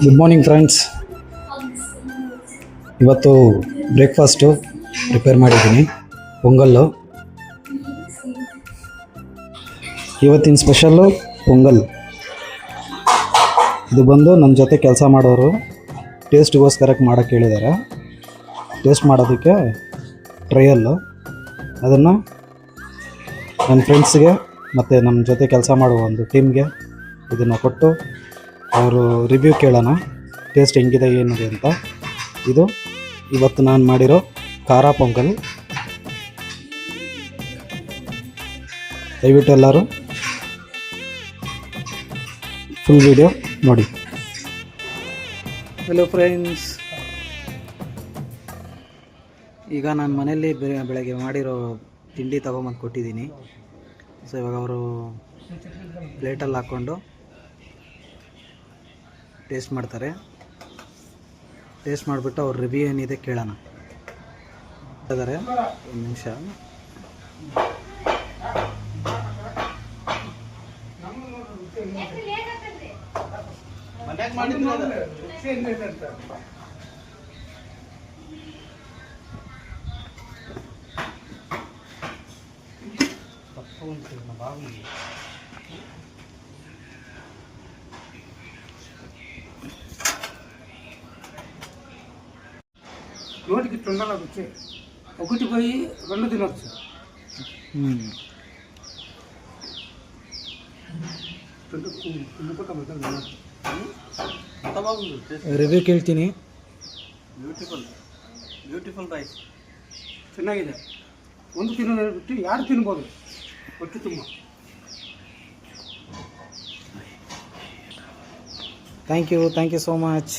Good morning friends. ಇವತ್ತು breakfast prepare ಮಾಡಿದ್ದೀನಿ. ಪೊಂಗಲ್ಲು. ಇವತ್ತಿನ ಸ್ಪೆಷಲ್ಲು ಪೊಂಗಲ್. ಇದು ಬಂದು ನನ್ನ ಜೊತೆ ಕೆಲಸ ಮಾಡೋರು ಟೇಸ್ಟ್ಗೋಸ್ಕರಕ್ಕೆ ಮಾಡೋಕ್ಕೆ ಹೇಳಿದ್ದಾರೆ. ಟೇಸ್ಟ್ ಮಾಡೋದಕ್ಕೆ ಟ್ರಯಲ್ಲು. ಅದನ್ನು ನನ್ನ ಫ್ರೆಂಡ್ಸ್ಗೆ ಮತ್ತು ನಮ್ಮ ಜೊತೆ ಕೆಲಸ ಮಾಡುವ ಒಂದು ಟೀಮ್ಗೆ ಇದನ್ನು ಕೊಟ್ಟು ಅವರು ರಿವ್ಯೂ ಕೇಳೋಣ, ಟೇಸ್ಟ್ ಹೆಂಗಿದೆ ಏನಿದೆ ಅಂತ. ಇದು ಇವತ್ತು ನಾನು ಮಾಡಿರೋ ಖಾರ ಪೊಂಗಲ್. ದಯವಿಟ್ಟು ಎಲ್ಲರೂ ಫುಲ್ ವಿಡಿಯೋ ನೋಡಿ. ಹಲೋ ಫ್ರೆಂಡ್ಸ್, ಈಗ ನಾನು ಮನೆಯಲ್ಲಿ ಬೆಳಗ್ಗೆ ಮಾಡಿರೋ ತಿಂಡಿ ತೊಗೊಂಬಂದು ಕೊಟ್ಟಿದ್ದೀನಿ. ಸೊ ಇವಾಗ ಅವರು ಪ್ಲೇಟಲ್ಲಿ ಹಾಕ್ಕೊಂಡು ಟೇಸ್ಟ್ ಮಾಡ್ತಾರೆ. ಟೇಸ್ಟ್ ಮಾಡಿಬಿಟ್ಟು ಅವ್ರ ರಿವ್ಯೂ ಏನಿದೆ ಕೇಳೋಣ. ಇದ್ದಾರೆ ಒಂದು ನಿಮಿಷ. నోటికి తొందరగా వచ్చి ఒకటి పోయి రెండు తినొచ్చు. ರಿವ್ಯೂ ಕೇಳ್ತೀನಿ. ಬ್ಯೂಟಿಫುಲ್ ರೈಸ್ ಚೆನ್ನಾಗಿದೆ. ಒಂದು ತಿನ್ನೋದು ಬಿಟ್ಟು ಯಾರು ತಿನ್ಬೋದು ಹೊಟ್ಟೆ ತುಂಬ. Thank you so much.